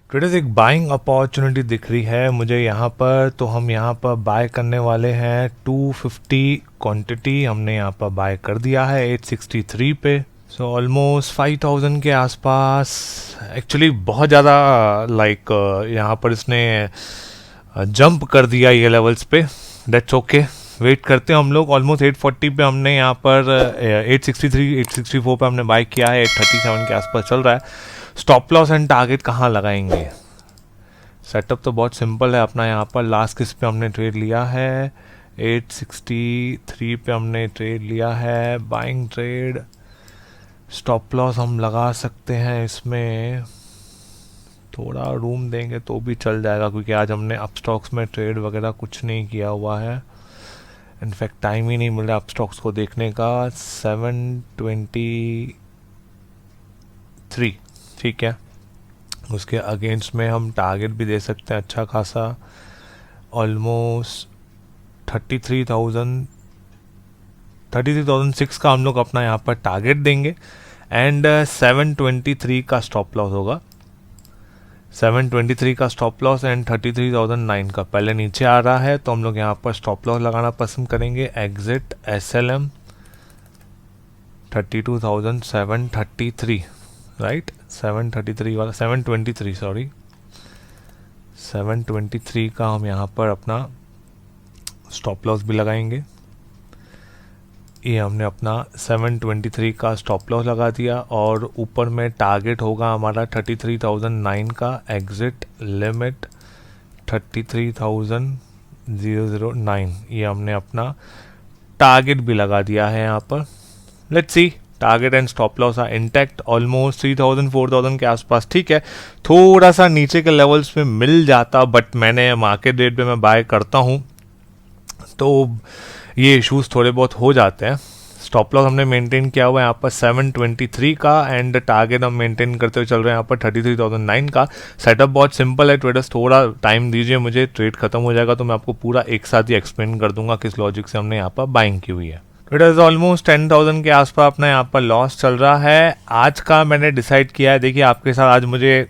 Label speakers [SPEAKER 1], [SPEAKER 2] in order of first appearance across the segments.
[SPEAKER 1] Today's एक buying opportunity दिख रही है मुझे यहाँ पर, तो हम यहाँ पर बाय करने वाले हैं 250 क्वांटिटी हमने यहाँ पर बाय कर दिया है 863 पे। सो ऑलमोस्ट 5000 के आसपास। एक्चुअली बहुत ज़्यादा लाइक यहाँ पर इसने जंप कर दिया ये लेवल्स पे। दैट्स ओके, वेट करते हैं हम लोग। ऑलमोस्ट 840 पे हमने यहाँ पर 863 864 पे हमने बाय किया है, 837 के आसपास चल रहा है। स्टॉप लॉस एंड टारगेट कहाँ लगाएंगे? सेटअप तो बहुत सिंपल है अपना। यहाँ पर लास्ट किस पे हमने ट्रेड लिया है? 863 पे हमने ट्रेड लिया है, बाइंग ट्रेड। स्टॉप लॉस हम लगा सकते हैं इसमें, थोड़ा रूम देंगे तो भी चल जाएगा, क्योंकि आज हमने अप स्टॉक्स में ट्रेड वगैरह कुछ नहीं किया हुआ है। इनफैक्ट टाइम ही नहीं मिल रहा अप स्टॉक्स को देखने का। 723 ठीक है। उसके अगेंस्ट में हम टारगेट भी दे सकते हैं अच्छा खासा, ऑलमोस्ट 33,000 33,006 का हम लोग अपना यहाँ पर टारगेट देंगे। एंड 723 का स्टॉप लॉस होगा। 723 का स्टॉप लॉस एंड 33,009 का पहले नीचे आ रहा है, तो हम लोग यहाँ पर स्टॉप लॉस लगाना पसंद करेंगे। एग्जिट SLM 32,733 राइट, 733 वाला 723 सॉरी 723 का हम यहाँ पर अपना स्टॉप लॉस भी लगाएंगे। ये हमने अपना 723 का स्टॉप लॉस लगा दिया, और ऊपर में टारगेट होगा हमारा 33,009 का। एग्जिट लिमिट 33,009, ये हमने अपना टारगेट भी लगा दिया है यहाँ पर। Let's see, target and stop loss are intact almost 3000 4000 के आसपास। ठीक है, थोड़ा सा नीचे के लेवल्स पे मिल जाता, बट मैंने मार्केट रेट पे मैं बाय करता हूँ, तो ये इश्यूज थोड़े बहुत हो जाते हैं। स्टॉप लॉस हमने मेंटेन किया हुआ है यहाँ पर 723 का, एंड टारगेट हम मेंटेन करते हुए चल रहे हैं यहाँ पर 33,009 का। सेटअप बहुत सिंपल है ट्रेडर्स, थोड़ा टाइम दीजिए मुझे, ट्रेड खत्म हो जाएगा तो मैं आपको पूरा एक साथ ही एक्सप्लेन कर दूंगा किस लॉजिक से हमने यहाँ पर बाइंग की हुई है। ट्रेडर्स ऑलमोस्ट 10,000 के आसपास अपना यहाँ पर लॉस चल रहा है। आज का मैंने डिसाइड किया है, देखिए आपके साथ आज मुझे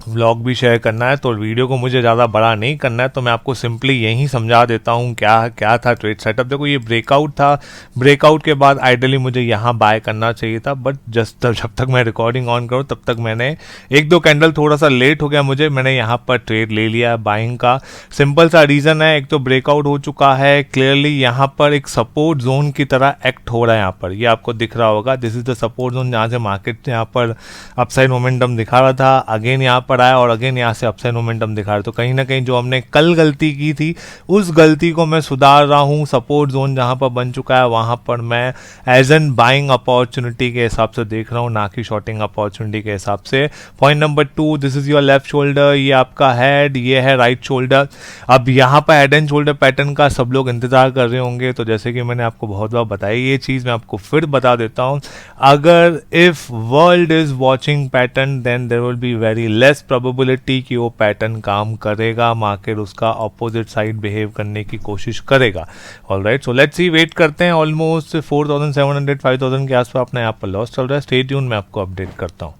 [SPEAKER 1] व्लॉग भी शेयर करना है, तो वीडियो को मुझे ज़्यादा बड़ा नहीं करना है, तो मैं आपको सिंपली यही समझा देता हूँ क्या क्या था ट्रेड सेटअप। देखो ये ब्रेकआउट था, ब्रेकआउट के बाद आइडियली मुझे यहाँ बाय करना चाहिए था, बट जस्ट जब तक मैं रिकॉर्डिंग ऑन करूँ तब तक मैंने एक दो कैंडल थोड़ा सा लेट हो गया मुझे, मैंने यहाँ पर ट्रेड ले लिया बाइंग का। सिंपल सा रीज़न है, एक तो ब्रेकआउट हो चुका है क्लियरली, यहाँ पर एक सपोर्ट जोन की तरह एक्ट हो रहा है। यहाँ पर ये आपको दिख रहा होगा, this is the support zone, जहाँ से मार्केट यहाँ पर अपसाइड मोमेंटम दिखा रहा था, अगेन यहाँ पर आया और अगेन यहाँ से अपसाइड मोमेंटम दिखा रहा है। तो कहीं ना कहीं जो हमने कल गलती की थी उस गलती को मैं सुधार रहा हूँ। सपोर्ट जोन जहाँ पर बन चुका है वहाँ पर मैं एज एन बाइंग अपॉर्चुनिटी के हिसाब से देख रहा हूँ, ना कि शॉर्टिंग अपॉर्चुनिटी के हिसाब से। Point number 2, this is your left shoulder, ये आपका हेड, ये है राइट शोल्डर। अब यहाँ पर हेड एंड शोल्डर पैटर्न का सब लोग इंतजार कर रहे होंगे, तो जैसे कि मैंने आपको बहुत बार बताई ये चीज़, मैं आपको फिर बता देता हूँ। अगर if world is watching pattern then there will be very less probability कि वो पैटर्न काम करेगा, मार्केट उसका अपोजिट साइड बिहेव करने की कोशिश करेगा। Alright, so let's see, wait करते हैं। ऑलमोस्ट 4,700 5,000 के आसपास अपना यहाँ पर लॉस चल रहा है। स्टे ट्यून, मैं आपको अपडेट करता हूँ।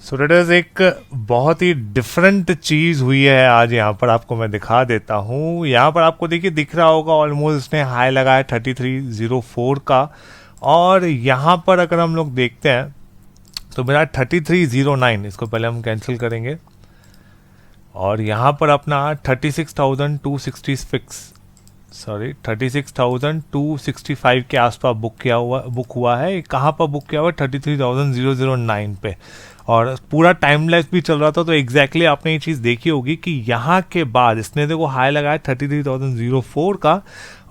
[SPEAKER 1] सो दैट इज एक बहुत ही डिफरेंट चीज़ हुई है आज यहाँ पर, आपको मैं दिखा देता हूँ। यहाँ पर आपको देखिए दिख रहा होगा ऑलमोस्ट इसने हाई लगाया 3304 का, और यहाँ पर अगर हम लोग देखते हैं तो मेरा 3309, इसको पहले हम कैंसिल करेंगे, और यहाँ पर अपना 36,265 के आसपास बुक हुआ है। कहाँ पर बुक किया हुआ है? 33,009 पे, और पूरा टाइम लैप्स भी चल रहा था। तो एग्जैक्टली आपने ये चीज़ देखी होगी कि यहाँ के बाद इसने देखो हाई लगाया 33,004 का,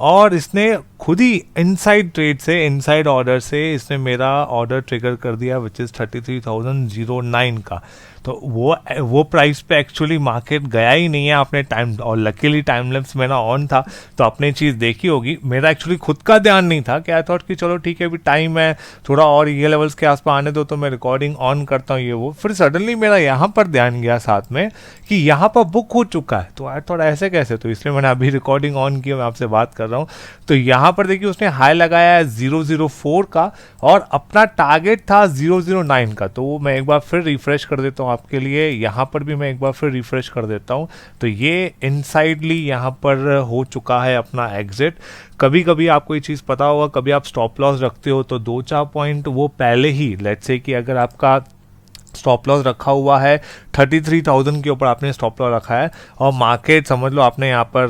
[SPEAKER 1] और इसने खुद ही इनसाइड ट्रेड से, इनसाइड ऑर्डर से इसने मेरा ऑर्डर ट्रिगर कर दिया विच इज़ 33,009 का। तो वो प्राइस पे एक्चुअली मार्केट गया ही नहीं है आपने टाइम, और लकीली टाइम लैप्स मेरा ऑन था तो आपने चीज़ देखी होगी। मेरा एक्चुअली खुद का ध्यान नहीं था कि आई थॉट कि चलो ठीक है अभी टाइम है थोड़ा और ये लेवल्स के आसपास आने दो तो मैं रिकॉर्डिंग ऑन करता हूँ ये वो। फिर सडनली मेरा यहाँ पर ध्यान गया साथ में कि यहाँ पर बुक हो चुका है, तो आई थॉट ऐसे कैसे, तो इसलिए मैंने अभी रिकॉर्डिंग ऑन की, मैं आपसे बात कर रहा हूँ। तो यहाँ पर देखिए उसने हाई लगाया है 004 का, और अपना टारगेट था 009 का। तो वो मैं एक बार फिर रिफ्रेश कर देता हूँ आपके लिए, यहाँ पर भी मैं एक बार फिर रिफ्रेश कर देता हूँ। तो ये इनसाइडली यहाँ पर हो चुका है अपना एग्जिट। कभी कभी आपको ये चीज़ पता होगा, कभी आप स्टॉप लॉस रखते हो तो 2-4 पॉइंट वो पहले ही, लेट्स से कि अगर आपका स्टॉप लॉस रखा हुआ है 33,000 के ऊपर, आपने स्टॉप लॉस रखा है और मार्केट समझ लो आपने यहाँ पर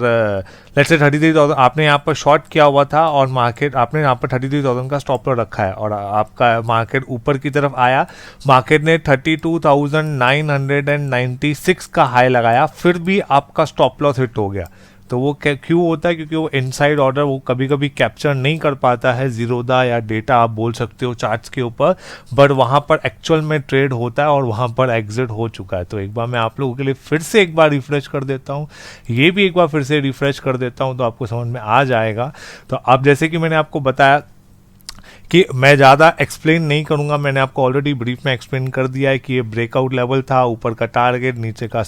[SPEAKER 1] लेट्स से 33,000 आपने यहाँ पर शॉर्ट किया हुआ था, और मार्केट आपने यहाँ पर 33,000 का स्टॉप लॉस रखा है, और आपका मार्केट ऊपर की तरफ आया, मार्केट ने 32,996 का हाई लगाया, फिर भी आपका स्टॉप लॉस हिट हो गया। तो वो क्यों होता है? क्योंकि वो इनसाइड ऑर्डर वो कभी कभी कैप्चर नहीं कर पाता है, जीरोदा या डेटा आप बोल सकते हो चार्ट्स के ऊपर, बट वहाँ पर एक्चुअल में ट्रेड होता है और वहाँ पर एग्जिट हो चुका है। तो एक बार मैं आप लोगों के लिए फिर से एक बार रिफ्रेश कर देता हूँ, ये भी एक बार फिर से रिफ्रेश कर देता हूँ तो आपको समझ में आ जाएगा। तो अब जैसे कि मैंने आपको बताया कि मैं ज़्यादा एक्सप्लेन नहीं करूंगा, मैंने आपको ऑलरेडी ब्रीफ में एक्सप्लेन कर दिया है कि ये ब्रेकआउट लेवल था, ऊपर का टारगेट, नीचे का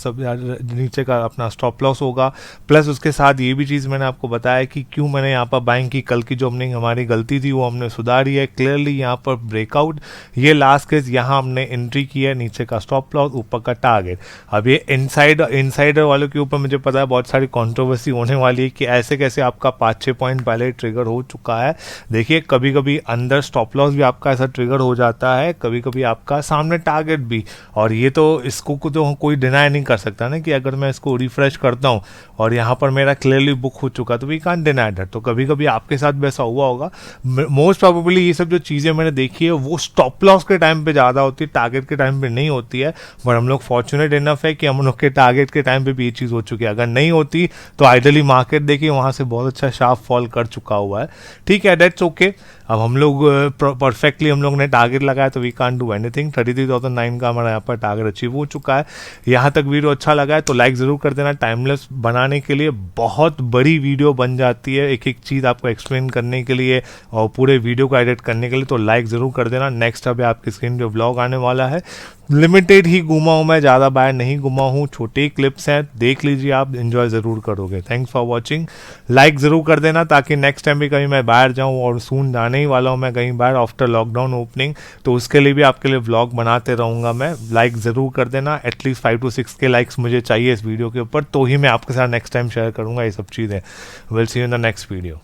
[SPEAKER 1] अपना स्टॉप लॉस होगा। प्लस उसके साथ ये भी चीज़ मैंने आपको बताया कि क्यों मैंने यहाँ पर बाइंग की, कल की जो हमने हमारी गलती थी वो हमने सुधारी है क्लियरली। यहाँ पर ब्रेकआउट, ये लास्ट केस, यहाँ हमने एंट्री की है, नीचे का स्टॉप लॉस, ऊपर का टारगेट। अब ये इनसाइडर वालों के ऊपर मुझे पता है बहुत सारी कॉन्ट्रोवर्सी होने वाली है कि ऐसे कैसे आपका 5-6 पॉइंट पहले ट्रिगर हो चुका है। देखिए कभी कभी अंदर स्टॉप लॉस भी आपका ऐसा ट्रिगर हो जाता है, कभी कभी आपका सामने टारगेट भी, और ये तो इसको तो कोई डिनाई नहीं कर सकता ना कि अगर मैं इसको रिफ्रेश करता हूँ और यहाँ पर मेरा क्लियरली बुक हो चुका तो वी कांट डिनाई दैट। तो कभी कभी आपके साथ भी ऐसा हुआ होगा। मोस्ट प्रोबेबली ये सब जो चीज़ें मैंने देखी है वो स्टॉप लॉस के टाइम पे ज़्यादा होती है, टारगेट के टाइम पे नहीं होती है। बट हम लोग फॉर्चुनेट इनफ है कि हम लोग के टारगेट के टाइम पे भी ये चीज़ हो चुकी है। अगर नहीं होती तो आइडली मार्केट देखिए वहाँ से बहुत अच्छा शार्प फॉल कर चुका हुआ है। ठीक है, दैट्स ओके। अब हम लोग परफेक्टली हम लोग ने टारगेट लगाया तो वी कांट डू एनीथिंग। 33,009 का हमारा यहाँ पर टारगेट अचीव हो चुका है। यहाँ तक वीडियो अच्छा लगा है तो लाइक ज़रूर कर देना। टाइमलेस बनाने के लिए बहुत बड़ी वीडियो बन जाती है, एक एक चीज़ आपको एक्सप्लेन करने के लिए और पूरे वीडियो को एडिट करने के लिए, तो लाइक ज़रूर कर देना। नेक्स्ट अभी आपकी स्क्रीन पे व्लॉग आने वाला है, लिमिटेड ही घूमा हूँ मैं, ज़्यादा बाहर नहीं घूमा हूँ, छोटे क्लिप्स हैं, देख लीजिए, आप एंजॉय ज़रूर करोगे। Thanks for watching. लाइक ज़रूर कर देना ताकि नेक्स्ट टाइम भी कहीं मैं बाहर जाऊँ, और सून जाने ही वाला हूँ मैं कहीं बाहर आफ्टर लॉकडाउन ओपनिंग, तो उसके लिए भी आपके लिए व्लॉग बनाते रहूँगा मैं। लाइक ज़रूर कर देना, एटलीस्ट 5 to 6 के लाइक्स मुझे चाहिए इस वीडियो के ऊपर, तो ही मैं आपके साथ नेक्स्ट टाइम शेयर करूँगा ये सब चीज़ें। Will see you in the next video.